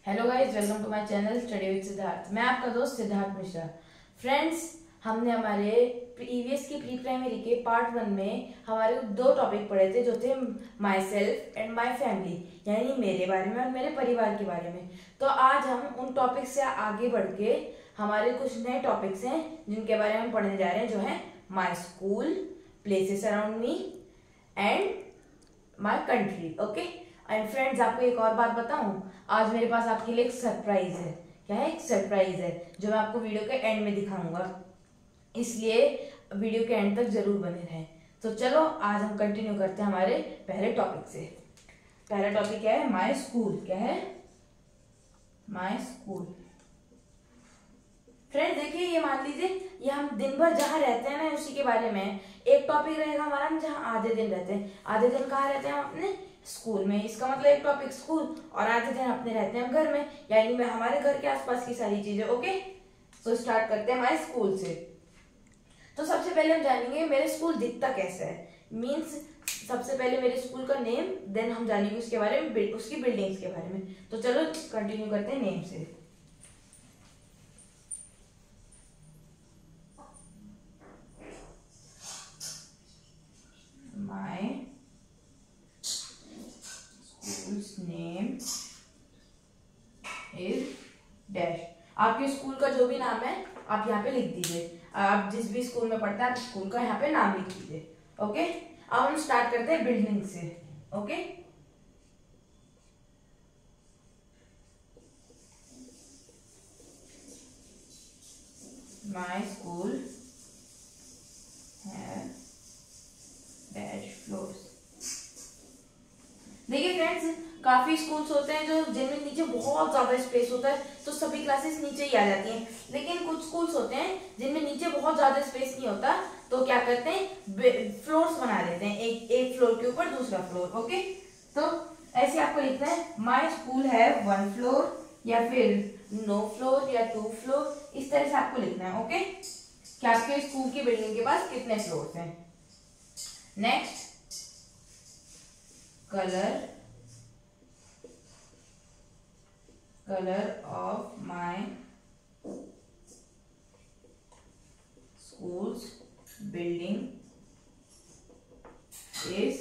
Hello guys, welcome to my channel study with Siddharth. मैं आपका दोस्त सिद्धार्थ मिश्रा। फ्रेंड्स, हमने हमारे प्रीवियस की प्री प्राइमरी के पार्ट 1 में हमारे दो टॉपिक पढ़े थे, जो थे my self and my family, यानी मेरे बारे में और मेरे परिवार के बारे में। तो आज हम उन टॉपिक से आगे बढ़ के हमारे कुछ नए टॉपिक्स हैं जिनके बारे में हम पढ़ने जा रहे हैं, जो है my school, places around me and my country. Okay and friends, आपको एक और बात बताऊं, आज मेरे पास आपके लिए एक सरप्राइज है। क्या है? एक सरप्राइज है जो मैं आपको वीडियो के एंड में दिखाऊंगा, इसलिए वीडियो के एंड तक जरूर बने रहें। तो चलो आज हम कंटिन्यू करते हैं हमारे पहले टॉपिक से। पहला टॉपिक क्या है? My school. क्या है? My school. फ्रेंड्स देखिए, ये मान लीजिए ये हम दिन भर जहाँ रहते हैं ना, उसी के बारे में एक टॉपिक रहेगा हमारा, जहाँ आधे दिन रहते हैं। आधे दिन कहाँ रहते हैं हम? अपने स्कूल में। इसका मतलब एक टॉपिक स्कूल और आधे दिन अपने रहते हैं हम घर में, यानी मैं हमारे घर के आसपास की सारी चीजें। ओके, तो स्टार्ट करते हैं हमारे स्कूल से। तो सबसे पहले हम जानेंगे मेरे स्कूल दिखता कैसा है। मीन्स सबसे पहले मेरे स्कूल का नेम, देन हम जानेंगे उसके बारे में, उसकी बिल्डिंग्स के बारे में। तो चलो कंटिन्यू करते हैं नेम से। My schools name is dash. आपके स्कूल का जो भी नाम है आप यहाँ पे लिख दीजिए। आप जिस भी स्कूल में पढ़ते हैं आप स्कूल का यहाँ पे नाम लिख दीजिए। ओके, अब हम स्टार्ट करते हैं बिल्डिंग से। ओके, माय स्कूल है डैश फ्लोर्स। देखिए फ्रेंड्स, काफी स्कूल्स होते हैं जो जिनमें नीचे बहुत ज्यादा स्पेस होता है, तो सभी क्लासेस नीचे ही आ जाती हैं। लेकिन कुछ स्कूल्स होते हैं जिनमें नीचे बहुत ज्यादा स्पेस नहीं होता, तो क्या करते हैं, फ्लोर्स बना देते हैं, एक फ्लोर के ऊपर दूसरा फ्लोर। ओके, तो ऐसे आपको लिखना है माय स्कूल है 1 फ्लोर, या फिर नो फ्लोर, या 2 फ्लोर। इस तरह से आपको लिखना है। ओके, कि आपके स्कूल की बिल्डिंग के पास कितने फ्लोर्स हैं। Next, color of my school's building is।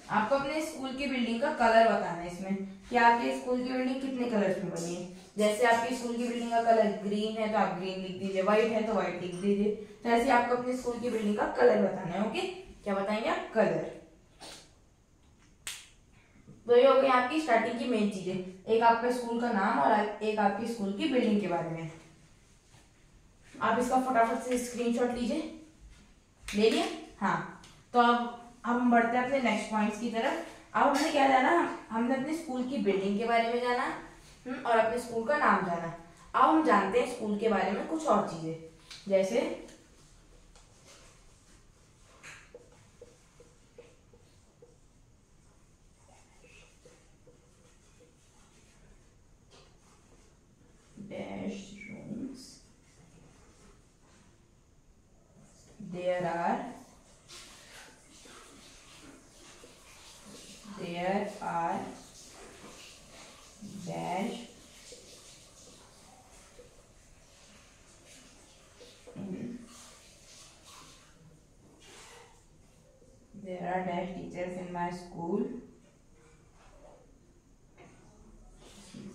आपको अपने स्कूल की बिल्डिंग का कलर बताना है इसमें, कि आपके स्कूल की बिल्डिंग कितने कलर्स में बनी है। जैसे आपकी स्कूल की बिल्डिंग का कलर ग्रीन है तो आप ग्रीन लिख दीजिए, व्हाइट है तो व्हाइट लिख दीजिए। तो ऐसे आपको अपने स्कूल की बिल्डिंग का कलर बताना है। ओके, क्या बताएंगे आप? कलर। तो ये हो गई आपकी स्टार्टिंग की मेन चीजें, एक आपका स्कूल का नाम और एक आपकी स्कूल की बिल्डिंग के बारे में। आप इसका फटाफट से स्क्रीनशॉट लीजिए। ले लिया? हाँ, तो अब हम बढ़ते हैं अपने नेक्स्ट पॉइंट्स की तरफ। अब हमने क्या जाना, हमने अपने स्कूल की बिल्डिंग के बारे में जाना और अपने स्कूल का नाम जाना। अब हम जानते हैं स्कूल के बारे में कुछ और चीजें, जैसे dash rooms, there are dash in, there are dash teachers in my school,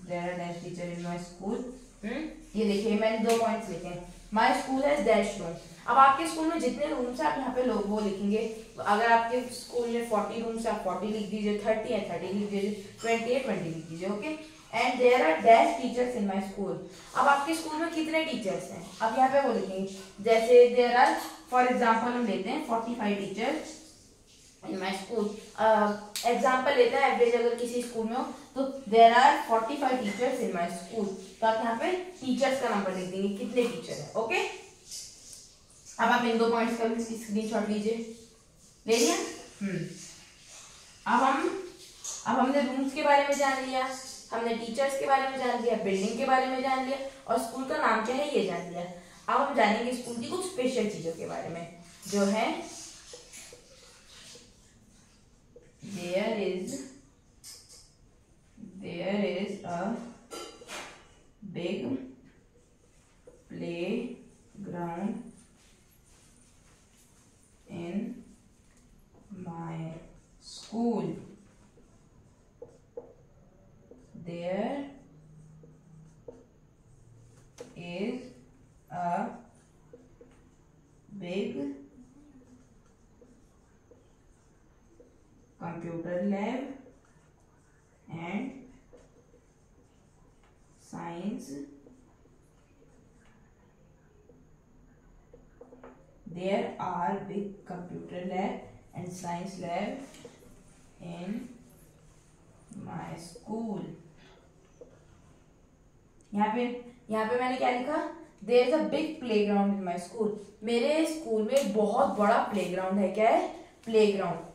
there are dash teacher in my school। ये देखिए मैंने 2 पॉइंट्स लिखे हैं। माई स्कूल है डैश रूम। अब आपके स्कूल में जितने रूम्स है आप यहाँ पे लोग वो लिखेंगे। अगर आपके स्कूल में 40 रूम्स है आप 40 लिख दीजिए, 30 है 30 लिख दीजिए, 20 है 20 लिख दीजिए। Okay, and there are dash teachers in my school. अब आपके स्कूल में कितने टीचर्स हैं आप यहाँ पे वो लिखेंगे। जैसे देयर आर, फॉर एग्जाम्पल हम लेते हैं 45 teachers in my school. Example लेते हैं एवरेज, अगर किसी स्कूल में हो तो there are 45 teachers in my school. तो आप यहाँ पे टीचर्स का नंबर लिख देंगे, कितने टीचर है। ओके, अब आप इन 2 पॉइंट्स का भी स्क्रीनशॉट लीजिए। ले लिया? अब हमने रूम्स के बारे में जान लिया, हमने टीचर्स के बारे में जान लिया, बिल्डिंग के बारे में जान लिया और स्कूल का नाम क्या है ये जान लिया। अब हम जानेंगे स्कूल की कुछ स्पेशल चीजों के बारे में, जो है there is a big playground in my school. There is a big computer lab and science. There are big computer lab and science lab in my school. यहाँ पे मैंने क्या लिखा? There is a big playground in my school. मेरे school में बहुत बड़ा playground है. क्या है? Playground.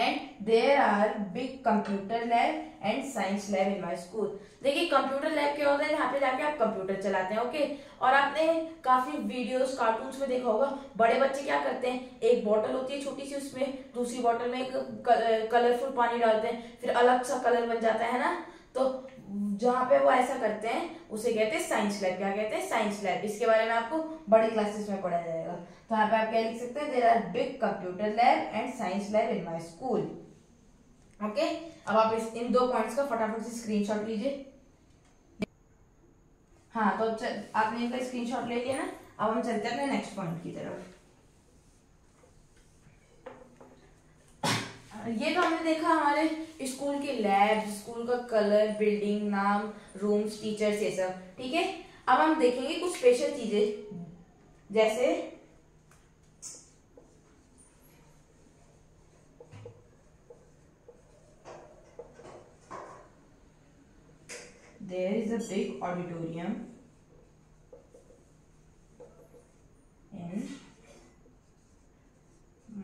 And there are big computer lab and science lab in my school. देखिए कंप्यूटर लैब क्या होता है? यहाँ पे जाके आप कंप्यूटर चलाते हैं. ओके. और आपने काफी वीडियोस कार्टून्स में देखा होगा, बड़े बच्चे क्या करते हैं, एक बॉटल होती है छोटी सी, उसमें दूसरी बॉटल में एक कलरफुल पानी डालते हैं, फिर अलग सा कलर बन जाता है ना. तो जहाँ पे वो ऐसा करते हैं उसे कहते हैं साइंस लैब. क्या कहते हैं? Science lab. इसके बारे में आपको बड़ी क्लासेस में पढ़ाया जाएगा. तो यहाँ पे आप क्या लिख सकते हैं? There are big computer lab and science lab in my school. Okay. अब आप इन दो पॉइंट्स का फटाफट से स्क्रीनशॉट लीजिए. हाँ, तो आपने इनका स्क्रीनशॉट ले लिया ना. अब हम चलते हैं अपने नेक्स्ट पॉइंट की तरफ. ये तो हमने देखा हमारे स्कूल के लैब, स्कूल का कलर, बिल्डिंग, नाम, रूम्स, टीचर्स, ये सब. ठीक है. अब हम देखेंगे कुछ स्पेशल चीजें, जैसे there is a big auditorium in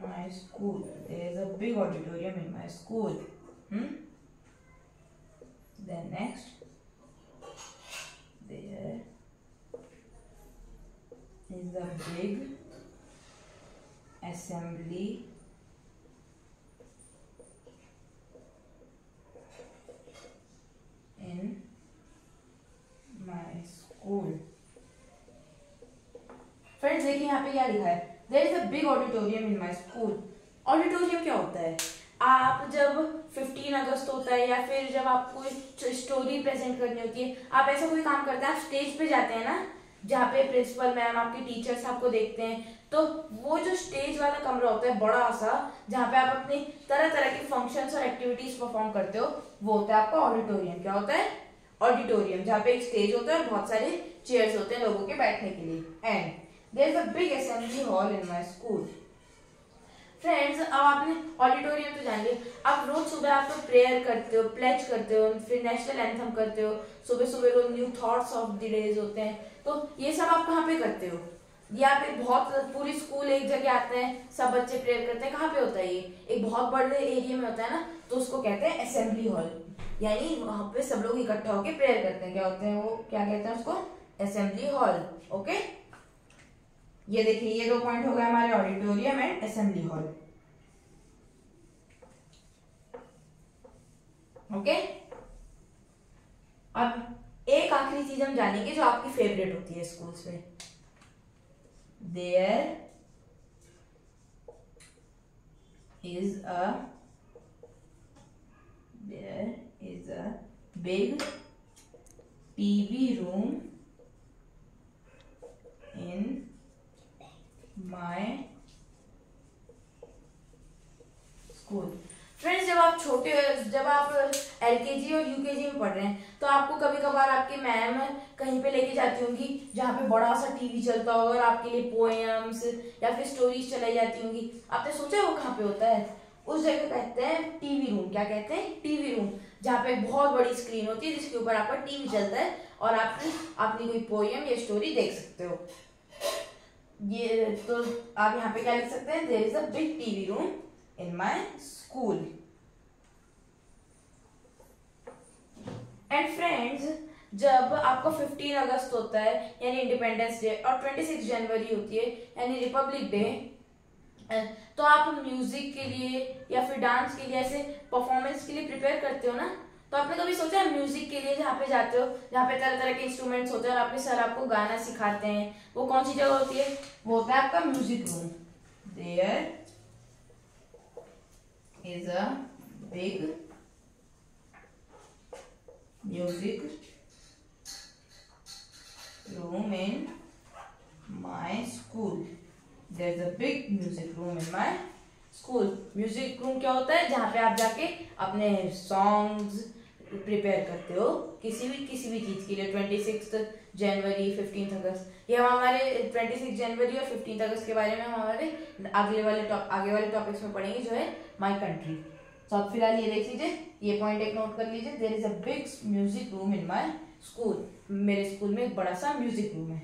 my school. There is a big auditorium in my school. Then next, there is a big assembly in my school. Friends देखिए यहाँ पे क्या लिखा है? There is a big auditorium in my school. Auditorium क्या होता है? आप जब 15 अगस्त होता है या फिर जब आपको स्टोरी प्रेजेंट करनी होती है, आप ऐसा कोई काम करते हैं, आप स्टेज पे जाते हैं ना, जहाँ पे प्रिंसिपल मैम, आपके टीचर्स आपको देखते हैं, तो वो जो स्टेज वाला कमरा होता है बड़ा सा, जहाँ पे आप अपनी तरह तरह के फंक्शंस और एक्टिविटीज परफॉर्म करते हो, वो होता है आपका ऑडिटोरियम. क्या होता है? ऑडिटोरियम. जहाँ पे एक स्टेज होता है और बहुत सारे चेयर्स होते हैं लोगों के बैठने के लिए. And there is a big assembly hall in my school. Friends, अब आपने ऑडिटोरियम तो जान लिया. अब रोज सुबह आप तो प्रेयर करते हो, प्लेज करते हो, फिर नेशनल एंथम करते हो, सुबह सुबह रोज new thoughts of the days होते हैं. तो ये सब आप कहाँ पे करते हो? यहाँ पे बहुत पूरी स्कूल एक जगह आते हैं, सब बच्चे प्रेयर करते हैं. कहाँ पे होता है ये? एक बहुत बड़े एरिया में होता है ना, तो उसको कहते हैं असेंबली हॉल. यानी वहां पे सब लोग इकट्ठा होकर प्रेयर करते हैं. क्या होते हैं वो? क्या कहते हैं उसको? Assembly hall. ओके. ये देखिए, ये 2 पॉइंट हो गए हमारे, auditorium and assembly hall. Okay. अब एक आखिरी चीज हम जानेंगे जो आपकी फेवरेट होती है स्कूल्स में. There is a big TV room in my school. Friends, जब आप LKG और UKG में पढ़ रहे हैं, तो आपको कभी कभार आपके मैम कहीं पे लेके जाती होंगी जहाँ पे बड़ा सा टीवी चलता होगा और आपके लिए पोएम्स या फिर स्टोरीज चलाई जाती होंगी. आपने सोचा वो कहाँ पे होता है? उस जगह कहते हैं टीवी रूम. क्या कहते हैं? TV room. जहाँ पे बहुत बड़ी स्क्रीन होती है जिसके ऊपर आपका टीवी चलता है और आप अपनी कोई पोएम या स्टोरी देख सकते हो. ये तो आप यहाँ पे क्या लिख सकते हैं? There is a big TV room in my school. And friends, जब आपका 15 अगस्त होता है यानी इंडिपेंडेंस डे और 26 जनवरी होती है यानी रिपब्लिक डे, तो आप म्यूजिक के लिए या फिर डांस के लिए, ऐसे परफॉर्मेंस के लिए प्रिपेयर करते हो ना, तो आपने कभी सोचा है म्यूजिक के लिए जहाँ पे जाते हो, जहाँ पे तरह तरह के इंस्ट्रूमेंट्स होते हैं और आपके सर आपको गाना सिखाते हैं, वो कौन सी जगह होती है? वो होता है आपका music room. There is a big music room in my school. There's a big music room in my school. Music room क्या होता है? जहाँ पे आप जाके अपने सॉन्ग्स प्रिपेयर करते हो किसी भी चीज के लिए। 26 जनवरी, 15 अगस्त, ये हम हमारे 26 जनवरी और 15 अगस्त के बारे में हम हमारे आगे वाले टॉपिक्स में पढ़ेंगे, जो है माई कंट्री। तो आप फिलहाल ये देख लीजिए, ये पॉइंट एक नोट कर लीजिए। There is a big music room in my school. मेरे स्कूल में एक बड़ा सा म्यूजिक रूम है।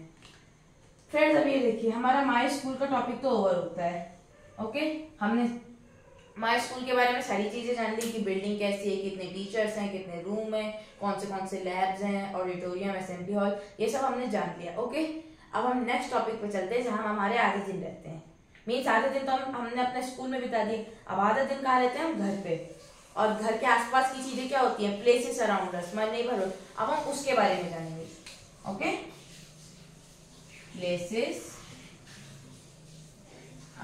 फ्रेंड्स अब ये देखिए, हमारा माई स्कूल का टॉपिक तो ओवर होता है। ओके, हमने माई स्कूल के बारे में सारी चीजें जान ली कि बिल्डिंग कैसी है, कितने टीचर्स हैं, कितने रूम हैं, कौन से लैब्स हैं, ऑडिटोरियम, असेंबली हॉल, ये सब हमने जान लिया। ओके, अब हम नेक्स्ट टॉपिक पे चलते हैं, जहाँ हम हमारे आधे दिन रहते हैं। मीन्स आधे दिन तो हमने अपने स्कूल में बिता दिए, अब आधा दिन कहाँ रहते हैं? हम घर पे। और घर के आसपास की चीजें क्या होती हैं? Places around us, my neighbourhood. अब हम उसके बारे में जानेंगे। ओके, प्लेसेस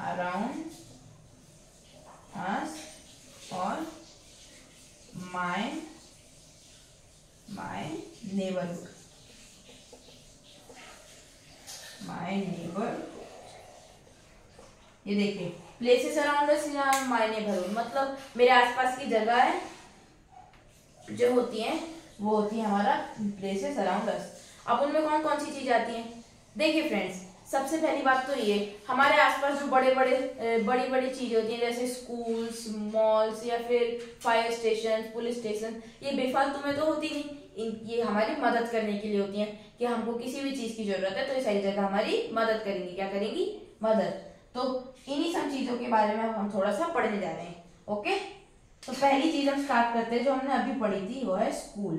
अराउंड अस और माय नेबरहुड। ये देखिए, प्लेसेस अराउंड अस या माय नेबरहुड मतलब मेरे आसपास की जगह है जो होती हैं, वो होती है हमारा प्लेसेस अराउंड अस। अब उनमें कौन कौन सी चीज आती हैं? देखिए फ्रेंड्स, सबसे पहली बात तो ये, हमारे आसपास जो बड़ी बड़ी चीजें होती हैं, जैसे स्कूल्स, मॉल्स या फिर फायर स्टेशन, पुलिस स्टेशन, ये बेफालतू में तो होती नहीं, ये हमारी मदद करने के लिए होती हैं कि हमको किसी भी चीज की जरूरत है तो ये सारी जगह हमारी मदद करेंगी। क्या करेंगी? मदद। तो इन्हीं सब चीजों के बारे में हम थोड़ा सा पढ़ने जा रहे हैं। ओके, तो पहली चीज हम स्टार्ट करते हैं जो हमने अभी पढ़ी थी, वो है स्कूल।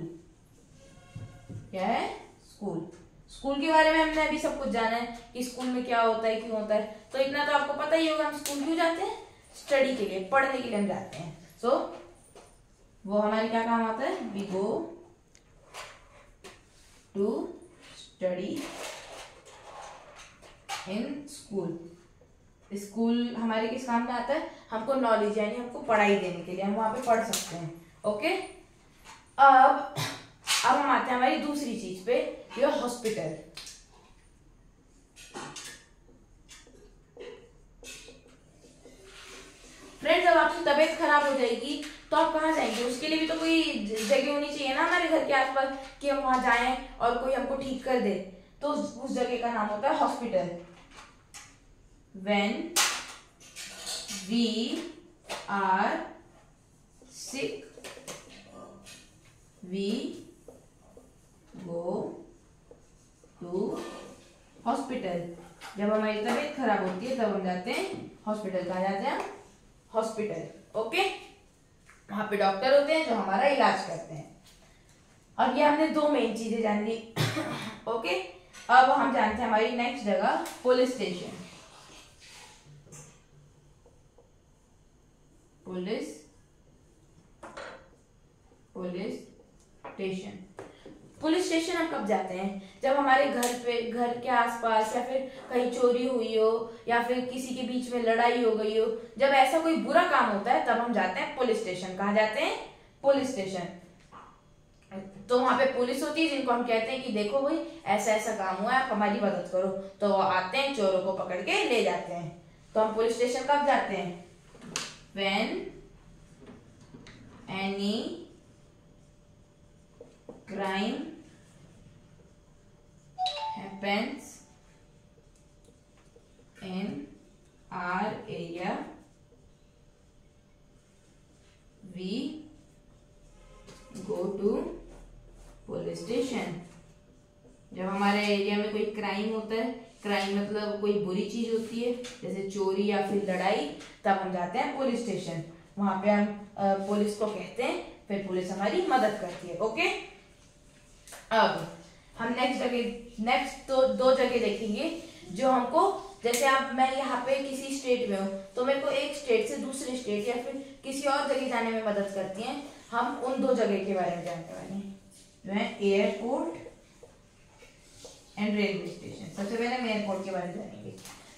क्या है? स्कूल। स्कूल के बारे में हमने अभी सब कुछ जाना है कि स्कूल में क्या होता है, क्यों होता है। तो इतना तो आपको पता ही होगा, हम स्कूल क्यों जाते हैं? स्टडी के लिए, पढ़ने के लिए हम जाते हैं। सो वो हमारे क्या काम आता है? We go to study in school. School हमारे किस काम में आता है? हमको नॉलेज, यानी हमको पढ़ाई देने के लिए, हम वहां पे पढ़ सकते हैं। ओके, अब हम आते हैं हमारी दूसरी चीज पे, जो हॉस्पिटल। फ्रेंड्स, अब आपकी तबीयत खराब हो जाएगी तो आप कहाँ जाएंगे? उसके लिए भी तो कोई जगह होनी चाहिए ना हमारे घर के आसपास कि हम वहां जाएं और कोई हमको ठीक कर दे। तो उस जगह का नाम होता है hospital. When we are sick, we go to hospital. जब हमारी तबीयत खराब होती है तब हम जाते हैं हॉस्पिटल। कहाँ जाते हैं? हॉस्पिटल। ओके, वहां पे डॉक्टर होते हैं जो हमारा इलाज करते हैं। और ये हमने दो मेन चीजें जान ली। ओके, अब हम जानते हैं हमारी नेक्स्ट जगह, police station. Police station. Police station हम कब जाते हैं? जब हमारे घर के आसपास या फिर कहीं चोरी हुई हो या फिर किसी के बीच में लड़ाई हो गई हो, जब ऐसा कोई बुरा काम होता है तब हम जाते हैं पुलिस स्टेशन। कहाँ जाते हैं? Police station. तो वहां पे पुलिस होती है जिनको हम कहते हैं कि देखो भाई ऐसा ऐसा काम हुआ है, आप हमारी मदद करो। तो वो आते हैं, चोरों को पकड़ के ले जाते हैं। तो हम पुलिस स्टेशन कब जाते हैं? When any crime happens in our area, we go to police station. जब हमारे एरिया में कोई क्राइम होता है, क्राइम मतलब कोई बुरी चीज होती है जैसे चोरी या फिर लड़ाई, तब हम जाते हैं पुलिस स्टेशन। वहां पे हम पुलिस को कहते हैं, फिर पुलिस हमारी मदद करती है। ओके, अब हम नेक्स्ट तो दो जगह देखेंगे जो हमको, जैसे आप मैं यहाँ पे किसी स्टेट में हूँ तो मेरे को एक स्टेट से दूसरे स्टेट या फिर किसी और जगह जाने में मदद करती हैं। हम उन दो जगह के बारे में जानने वाले हैं जो है एयरपोर्ट एंड रेलवे स्टेशन। सबसे पहले हम एयरपोर्ट के बारे में जानेंगे।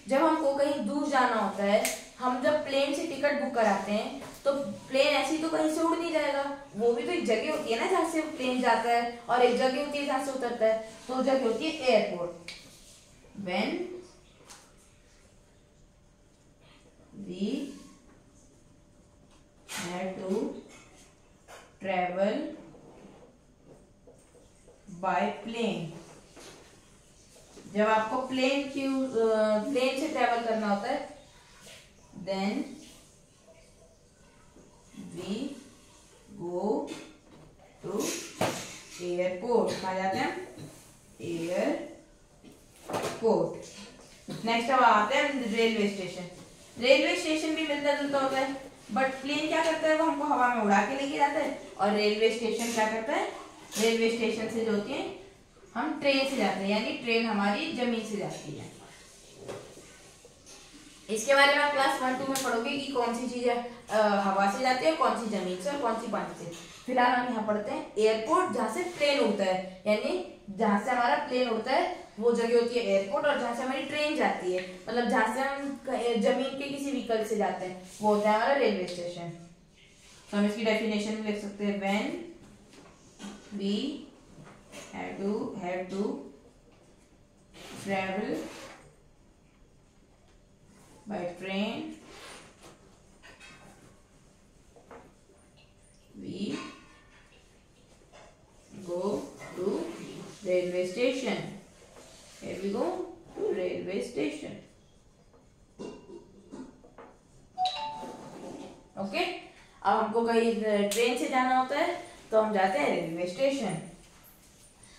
जब हमको कहीं दूर जाना होता है, हम जब प्लेन से टिकट बुक कराते हैं तो प्लेन ऐसे ही तो कहीं से उड़ नहीं जाएगा, वो भी तो एक जगह होती है ना जहाँ से प्लेन जाता है, और एक जगह होती है जहाँ से उतरता है, तो जगह होती है airport. When we have to travel by plane, जब आपको प्लेन से ट्रेवल करना होता है, then we go to airport. कहाँ जाते हैं? एयरपोर्ट। नेक्स्ट अब आते हैं रेलवे स्टेशन। रेलवे स्टेशन भी मिलता जुलता होता है, बट प्लेन क्या करता है, वो हमको हवा में उड़ा के लेके जाता है, और रेलवे स्टेशन क्या करता है, रेलवे स्टेशन से जो होती है हम ट्रेन से जाते हैं, यानी ट्रेन हमारी जमीन से जाती है। इसके बारे में आप क्लास 1-2 में पढ़ोगे कि कौन सी चीजें हवा से जाती है, कौन सी जमीन से और कौन सी पानी से। फिलहाल हम यहाँ पढ़ते हैं एयरपोर्ट, जहाँ से प्लेन उड़ता है, यानी जहाँ से हमारा प्लेन उड़ता है वो जगह होती है एयरपोर्ट, और जहाँ से हमारी ट्रेन जाती है, मतलब जहाँ से हम जमीन के किसी व्हीकल से जाते हैं, वो होता है हमारा रेलवे स्टेशन। तो हम इसकी डेफिनेशन में लिख सकते हैं, when we have to travel by train, we go to railway station. Here we go to railway station. Okay, अब हमको कहीं ट्रेन से जाना होता है तो हम जाते हैं रेलवे स्टेशन।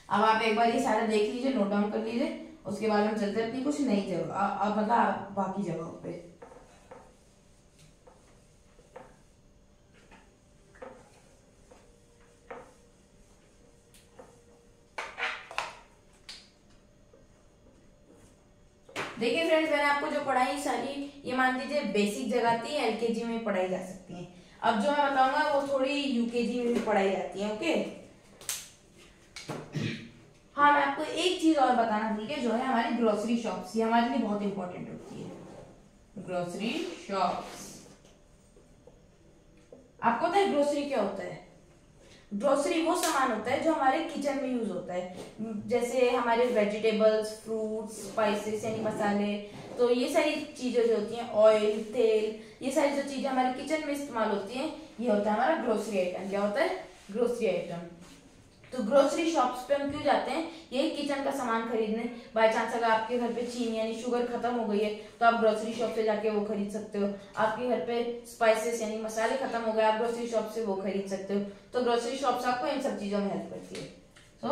अब आप एक बार ये सारा देख लीजिए, नोट डाउन कर लीजिए, उसके बाद हम चलते हैं अपनी कुछ नई जगह, अब मतलब बाकी जगहों पे। देखिए फ्रेंड्स, मैंने आपको जो पढ़ाई सारी, ये मान लीजिए बेसिक जगह थी, एलकेजी में पढ़ाई जा सकती है। अब जो मैं बताऊंगा वो थोड़ी यूकेजी में भी पढ़ाई जाती है। ओके, हाँ, मैं आपको एक चीज और बताना भूल गया, जो है हमारी ग्रोसरी शॉप्स, ये हमारे लिए बहुत इंपॉर्टेंट होती है। ग्रोसरी शॉप्स, आपको पता है ग्रोसरी क्या होता है? ग्रोसरी वो सामान होता है जो हमारे किचन में यूज होता है, जैसे हमारे वेजिटेबल्स, फ्रूट्स, स्पाइसेस यानी मसाले, तो ये सारी चीजें जो होती हैं, ऑयल, तेल, ये सारी जो चीजें हमारे किचन में इस्तेमाल होती हैं, ये होता है हमारा ग्रोसरी आइटम। क्या होता है? Grocery item. तो ग्रोसरी शॉप्स पे हम क्यों जाते हैं? यही किचन का सामान खरीदने। बाय चांस अगर आपके घर पे चीनी यानी शुगर खत्म हो गई है तो आप ग्रोसरी शॉप से जाके वो खरीद सकते हो। आपके घर पे स्पाइसेस यानी मसाले खत्म हो गए, आप ग्रोसरी शॉप से वो खरीद सकते हो। तो ग्रोसरी शॉप्स आपको इन सब चीजों में हेल्प करती है। So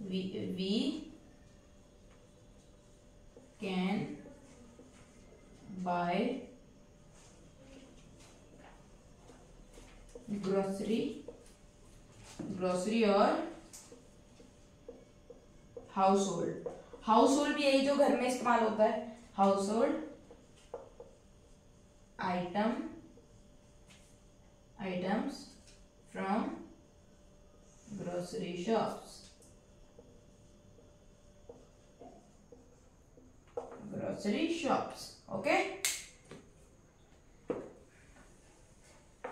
we can buy grocery और हाउस होल्ड। हाउस होल्ड भी यही जो घर में इस्तेमाल होता है, household items from grocery shops. Grocery shops, okay.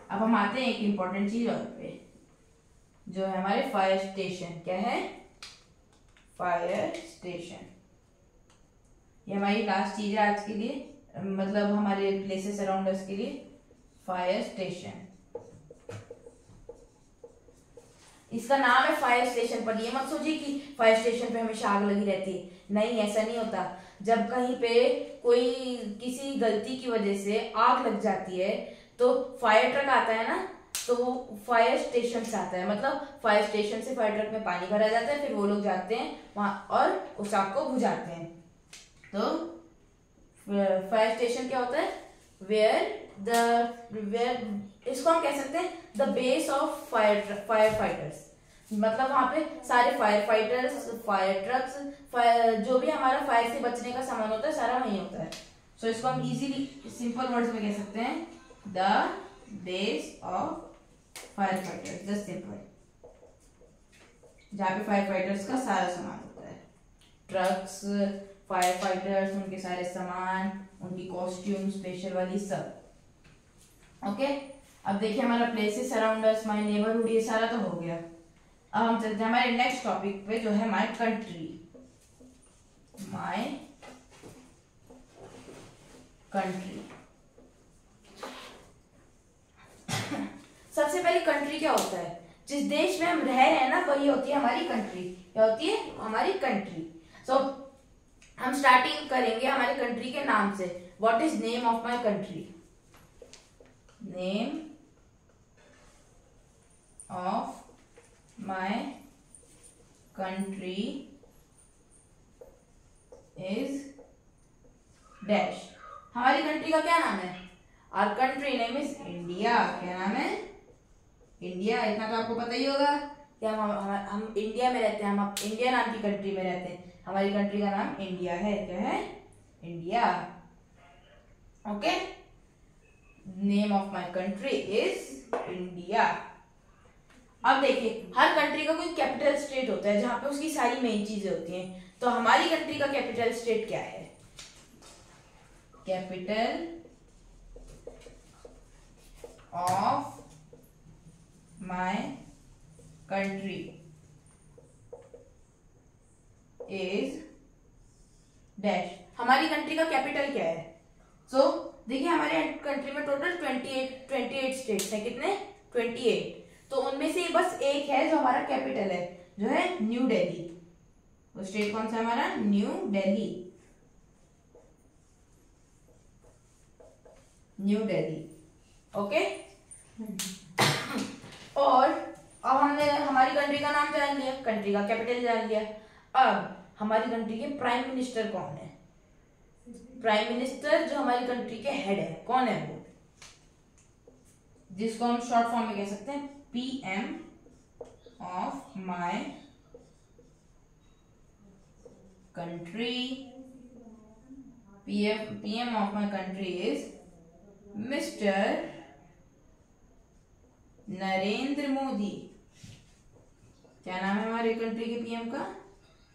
अब हम आते हैं एक इंपॉर्टेंट चीज और पे, जो है हमारे फायर स्टेशन। क्या है? Fire station. ये हमारी लास्ट चीज है आज के लिए, मतलब हमारे प्लेसेस अराउंड अस के लिए। फायर स्टेशन, इसका नाम है फायर स्टेशन, पर ये मत सोचिए कि फायर स्टेशन पे हमेशा आग लगी रहती है। नहीं, ऐसा नहीं होता। जब कहीं पे कोई किसी गलती की वजह से आग लग जाती है तो फायर ट्रक आता है ना, तो वो फायर स्टेशन से आता है, मतलब फायर स्टेशन से फायर ट्रक में पानी भरा जाता है, फिर वो लोग जाते हैं वहां और उस आग को बुझाते हैं। तो फायर स्टेशन क्या होता है? वेयर इसको हम कह सकते हैं the base of fire fighters, मतलब वहां पे सारे फायर फाइटर्स, फायर ट्रक्स, जो भी हमारा फायर से बचने का सामान होता है सारा वहीं होता है। सो इसको हम इजीली सिंपल वर्ड्स में कह सकते हैं the base of fire fighters, just simple, जहाँ पे फायर फाइटर्स का सारा सामान होता है, ट्रक्स, फायर फाइटर्स, उनके सारे सामान, उनकी कॉस्ट्यूम स्पेशल वाली सब। ओके, अब देखिए हमारा places around us, my neighbourhood, ये सारा तो हो गया। अब हम चलते हैं हमारे नेक्स्ट टॉपिक पे जो है माय कंट्री। माय कंट्री सबसे पहले कंट्री क्या होता है? जिस देश में हम रह रहे हैं ना, वही होती है हमारी कंट्री। क्या होती है? हमारी कंट्री। सो हम स्टार्टिंग करेंगे हमारी कंट्री के नाम से। What is name of my country? Name of my country is dash. हमारी कंट्री का क्या नाम है? Our country name is India. क्या नाम है? इंडिया। इतना तो आपको पता ही होगा कि हम इंडिया में रहते हैं, हम इंडिया नाम की कंट्री में रहते हैं। हमारी कंट्री का नाम इंडिया है। क्या है? India. Okay, name of my country is India. अब देखिए हर कंट्री का कोई कैपिटल स्टेट होता है जहां पे उसकी सारी मेन चीजें होती हैं। तो हमारी कंट्री का कैपिटल स्टेट क्या है? Capital of my country is dash. हमारी कंट्री का कैपिटल क्या है? सो देखिए हमारे कंट्री में टोटल 28 स्टेट्स हैं। कितने? 28। तो उनमें से बस एक है जो हमारा कैपिटल है, जो है न्यू दिल्ली। वो स्टेट कौन सा हमारा? New Delhi. New Delhi. Okay, और अब हमने हमारी कंट्री का नाम जान लिया, कंट्री का कैपिटल जान लिया। अब हमारी कंट्री के प्राइम मिनिस्टर कौन है? प्राइम मिनिस्टर जो हमारी कंट्री के हेड है, कौन है वो? जिसको हम शॉर्ट फॉर्म में कह सकते हैं PM of my country. PM of my country is Mr Narendra Modi. क्या नाम है हमारी कंट्री के पीएम का?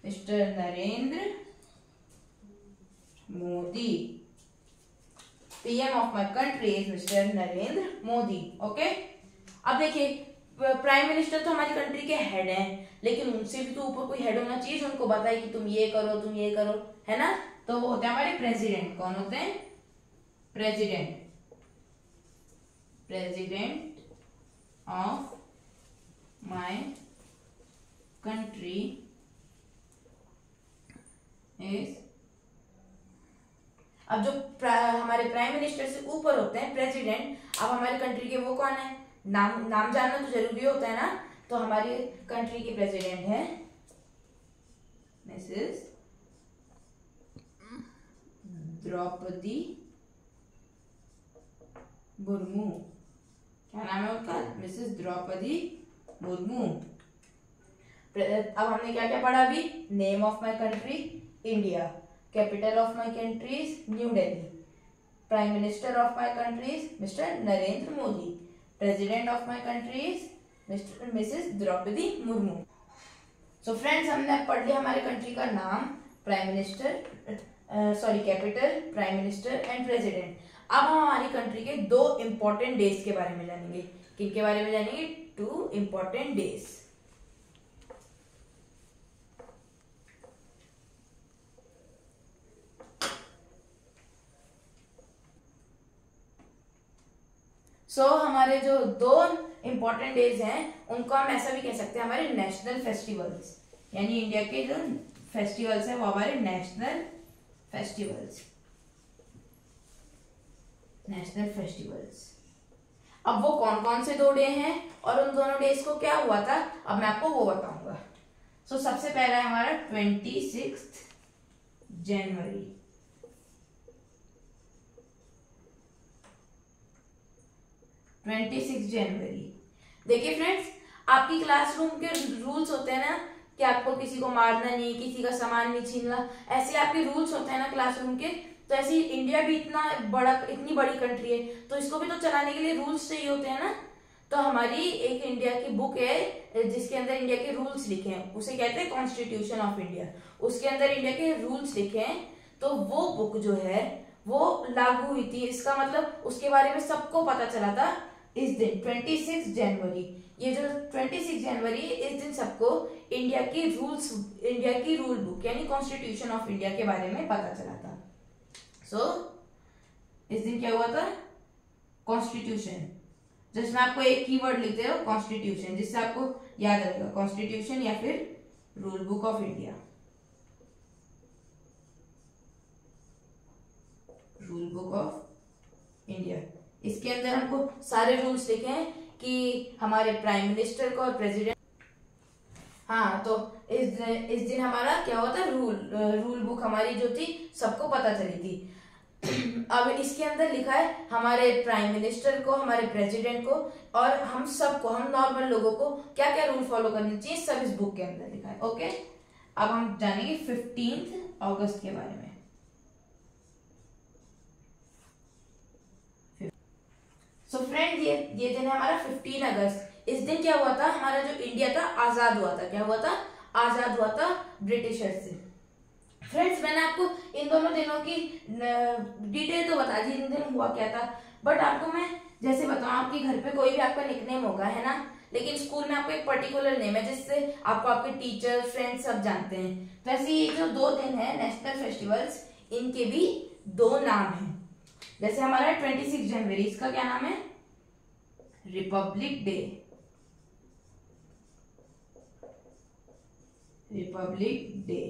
Mister Narendra Modi. PM of my country is Mr Narendra Modi. Okay, अब देखिए प्राइम मिनिस्टर तो हमारी कंट्री के हेड हैं, लेकिन उनसे भी तो ऊपर कोई हेड होना चाहिए जो उनको बताए कि तुम ये करो, तुम ये करो, है ना? तो वो होते हैं हमारे प्रेसिडेंट। कौन होते हैं? President. President of my country is. अब जो हमारे प्राइम मिनिस्टर से ऊपर होते हैं प्रेसिडेंट, अब हमारी कंट्री के वो कौन है? नाम जानना तो जरूरी होता है ना। तो हमारी कंट्री की प्रेसिडेंट है मिसेस द्रौपदी मुर्मू। क्या नाम है उनका? मिसेस द्रौपदी मुर्मू। अब हमने क्या क्या पढ़ा अभी? Name of my country India, capital of my country is new Delhi, prime minister of my country is Mr Narendra Modi, president of my country is Mrs Draupadi Murmu. So friends, हमने पढ़ लिया हमारे कंट्री का नाम, prime minister, capital, prime minister and president. अब हम हमारी country के 2 इंपॉर्टेंट डेज के बारे में जानेंगे। किनके बारे में जानेंगे? 2 इंपॉर्टेंट डेज। हमारे जो 2 इंपॉर्टेंट डेज हैं उनको हम ऐसा भी कह सकते हैं हमारे नेशनल फेस्टिवल्स, यानी इंडिया के जो फेस्टिवल्स हैं वो हमारे नेशनल फेस्टिवल्स। National festivals. अब वो कौन कौन से 2 डे हैं और उन दोनों डेज को क्या हुआ था, अब मैं आपको वो बताऊंगा। सबसे पहला है हमारा 26 जनवरी। देखिए फ्रेंड्स, आपकी क्लासरूम के रूल्स होते हैं ना कि आपको किसी को मारना नहीं, किसी का सामान नहीं छीनना, ऐसे आपके रूल्स होते हैं ना क्लासरूम के। तो ऐसे इंडिया भी इतनी बड़ी कंट्री है, तो इसको भी तो चलाने के लिए रूल्स चाहिए होते हैं ना। तो हमारी एक इंडिया की बुक है जिसके अंदर इंडिया के रूल्स लिखे हैं, उसे कहते हैं कॉन्स्टिट्यूशन ऑफ इंडिया। उसके अंदर इंडिया के रूल्स लिखे हैं, तो वो बुक जो है वो लागू हुई थी। इसका मतलब उसके बारे में सबको पता चला था इस दिन 26 जनवरी। ये जो 26 जनवरी इस दिन सबको इंडिया की रूल बुक यानी कॉन्स्टिट्यूशन ऑफ इंडिया के बारे में पता चला था। सो इस दिन क्या हुआ था? कॉन्स्टिट्यूशन। जिसमें आपको एक कीवर्ड लिखते हो कॉन्स्टिट्यूशन, जिससे आपको याद रहेगा कॉन्स्टिट्यूशन या फिर rule book of India. Rule book of India, इसके अंदर हमको सारे रूल्स लिखे हैं कि हमारे प्राइम मिनिस्टर को और प्रेसिडेंट। हाँ, तो इस दिन हमारा क्या हुआ था? रूल बुक हमारी जो थी सबको पता चली थी। अब इसके अंदर लिखा है हमारे प्राइम मिनिस्टर को, हमारे प्रेसिडेंट को और हम सबको, हम नॉर्मल लोगों को क्या क्या रूल फॉलो करने चाहिए, सब इस बुक के अंदर लिखा है। ओके, अब हम जानेंगे 15 अगस्त के बारे में। सो फ्रेंड, ये दिन है हमारा 15 अगस्त। इस दिन क्या हुआ था? हमारा जो इंडिया था आजाद हुआ था। क्या हुआ था? आजाद हुआ था ब्रिटिशर से। फ्रेंड्स, मैंने आपको इन दोनों दिनों की डिटेल तो बता दी, इन दिन हुआ क्या था, बट आपको मैं जैसे बताऊं, आपके घर पे कोई भी आपका निकनेम होगा, है ना, लेकिन स्कूल में आपको एक पर्टिकुलर नेम है जिससे आपको आपके टीचर, फ्रेंड्स सब जानते हैं। वैसे ये जो 2 दिन है नेशनल फेस्टिवल्स, इनके भी 2 नाम हैं। जैसे हमारा 26 जनवरी, इसका क्या नाम है? Republic day. रिपब्लिक डे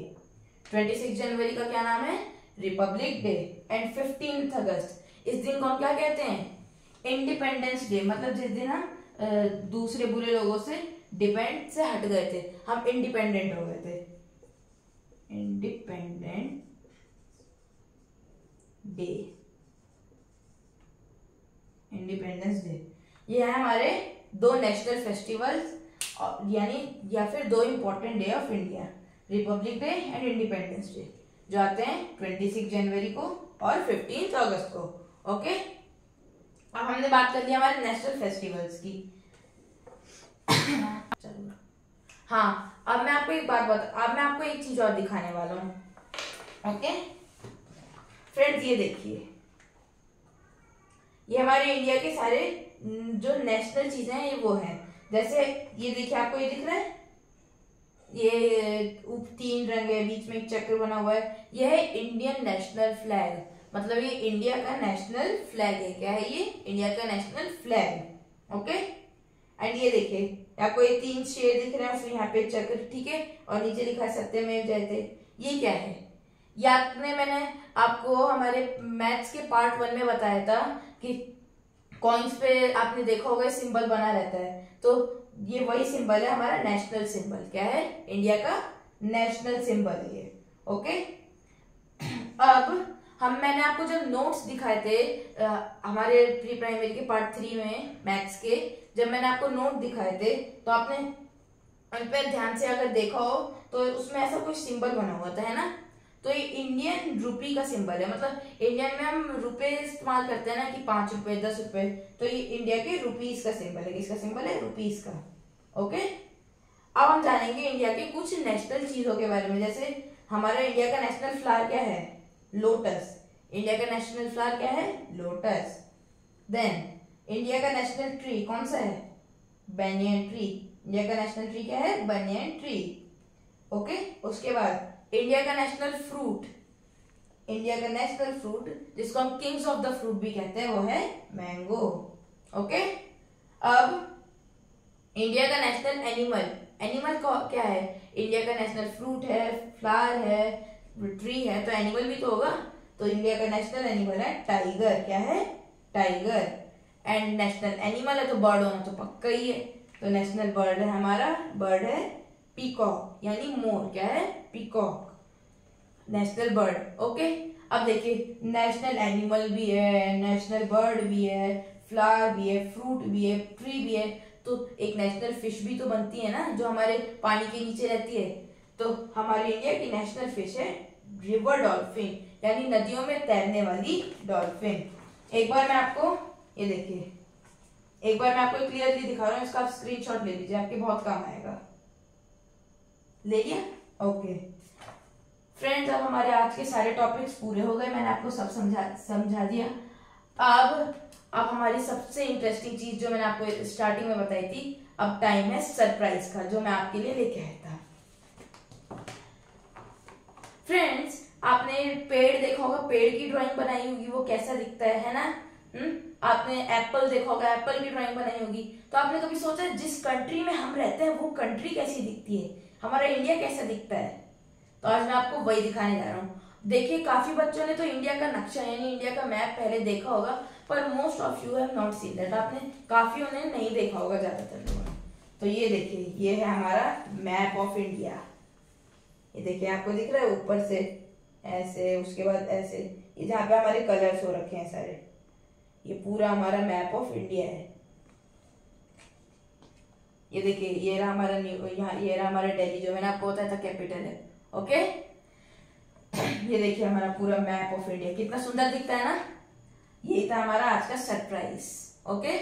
26 जनवरी का क्या नाम है? Republic day. एंड 15 अगस्त, इस दिन को क्या कहते हैं? Independence day. मतलब जिस दिन हम दूसरे बुरे लोगों से डिपेंड से हट गए थे, हम इंडिपेंडेंट हो गए थे। Independent day, independence day. ये है हमारे 2 नेशनल फेस्टिवल्स, यानी या फिर 2 important day of India, Republic day and independence day, जो आते हैं 26 जनवरी को और 15 अगस्त को। ओके, अब हमने बात कर ली हमारे नेशनल फेस्टिवल्स की। चलो, हाँ, अब मैं आपको एक चीज और दिखाने वाला हूँ। ओके फ्रेंड्स, ये देखिए, ये हमारे इंडिया के सारे जो नेशनल चीजें हैं, ये वो हैं। जैसे ये देखिए, आपको ये दिख रहा है, ये 3 रंग है, बीच में एक चक्र बना हुआ है, ये है इंडियन नेशनल फ्लैग। मतलब ये इंडिया का नेशनल फ्लैग है। क्या है ये? इंडिया का नेशनल फ्लैग। ओके, एंड ये देखिए, आपको ये 3 शेर दिख रहे हैं, फिर यहाँ पे चक्र, ठीक है, और नीचे लिखा है सत्यमेव जयते। ये क्या है? मैंने आपको हमारे मैथ्स के पार्ट 1 में बताया था कि कॉइन्स पे आपने देखा होगा सिंबल बना रहता है, तो ये वही सिंबल है, हमारा नेशनल सिंबल। क्या है? इंडिया का नेशनल सिंबल है ये। ओके, अब मैंने आपको जब नोट्स दिखाए थे हमारे प्री प्राइमरी के पार्ट 3 में मैथ्स के, जब मैंने आपको नोट दिखाए थे, तो आपने उन पर ध्यान से अगर देखा हो तो उसमें ऐसा कुछ सिंबल बना हुआ था, है ना। तो ये इंडियन रुपी का सिंबल है। मतलब इंडियन में हम रुपए इस्तेमाल करते हैं ना, कि 5 रुपए, 10 रुपए, तो ये इंडिया के रुपीज का सिंबल है। किसका सिंबल है? रुपीज का। ओके, अब हम जानेंगे इंडिया के कुछ नेशनल चीजों के बारे में। जैसे हमारा इंडिया का नेशनल फ्लावर क्या है? लोटस। इंडिया का नेशनल फ्लावर क्या है? लोटस। देन इंडिया का नेशनल ट्री कौन सा है? Banyan tree. इंडिया का नेशनल ट्री क्या है? Banyan tree. ओके, उसके बाद इंडिया का नेशनल फ्रूट, इंडिया का नेशनल फ्रूट जिसको हम किंग्स ऑफ द फ्रूट भी कहते हैं, वो है मैंगो। ओके, अब इंडिया का नेशनल एनिमल क्या है? इंडिया का नेशनल फ्रूट है, फ्लावर है, ट्री है, तो एनिमल भी तो होगा। तो इंडिया का नेशनल एनिमल है टाइगर। क्या है? टाइगर। एंड नेशनल एनिमल है तो बर्ड होना तो पक्का ही है, तो नेशनल बर्ड है हमारा, बर्ड है पीकॉक, यानी मोर। क्या है? Peacock, national bird. ओके, अब देखिए, नेशनल एनिमल भी है, नेशनल बर्ड भी है, फ्लावर भी है, फ्रूट भी है, ट्री भी है, तो एक नेशनल फिश भी तो बनती है ना, जो हमारे पानी के नीचे रहती है। तो हमारे इंडिया की नेशनल फिश है रिवर डॉल्फिन, यानी नदियों में तैरने वाली डॉल्फिन। एक बार मैं आपको ये देखिए, एक बार मैं आपको क्लियरली दिखा रहा हूँ, इसका आप स्क्रीनशॉट ले लीजिए, आपके बहुत काम आएगा। ले लिया? ओके फ्रेंड्स, अब हमारे आज के सारे टॉपिक्स पूरे हो गए, मैंने आपको सब समझा दिया। अब हमारी सबसे इंटरेस्टिंग चीज जो मैंने आपको स्टार्टिंग में बताई थी, अब टाइम है सरप्राइज का, जो मैं आपके लिए लेके आया था। फ्रेंड्स, आपने पेड़ देखा होगा, पेड़ की ड्राइंग बनाई होगी, वो कैसा दिखता है ना? आपने एप्पल देखा होगा, एप्पल की ड्राइंग बनाई होगी। तो आपने कभी सोचा जिस कंट्री में हम रहते हैं वो कंट्री कैसी दिखती है, हमारा इंडिया कैसा दिखता है? तो आज मैं आपको वही दिखाने जा रहा हूँ। देखिए, काफी बच्चों ने तो इंडिया का नक्शा यानी इंडिया का मैप पहले देखा होगा, पर most of you have not seen that. आपने काफी ने नहीं देखा होगा, ज्यादातर लोगों ने। तो ये देखिए, ये है हमारा मैप ऑफ इंडिया। ये देखिए, आपको दिख रहा है ऊपर से ऐसे, उसके बाद ऐसे, ये जहाँ पे हमारे कलर्स हो रखे हैं सारे, ये पूरा हमारा मैप ऑफ इंडिया है। ये देखिए, ये रहा हमारा यहाँ, ये रहा हमारा दिल्ली, जो मैंने आपको बताया था कैपिटल है। ओके, ये देखिए हमारा पूरा मैप ऑफ इंडिया, कितना सुंदर दिखता है ना? यही था हमारा आज का सरप्राइज। ओके,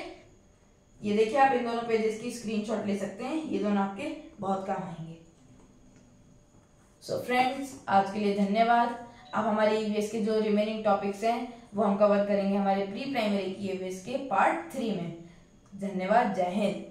ये देखिए, आप इन दोनों पेजेस की स्क्रीनशॉट ले सकते हैं, ये दोनों आपके बहुत काम आएंगे। सो फ्रेंड्स, आज के लिए धन्यवाद। अब हमारे ईवीएस के जो रिमेनिंग टॉपिक्स हैं वो हम कवर करेंगे हमारे प्री प्राइमरी की ईवीएस के पार्ट 3 में। धन्यवाद, जय हिंद।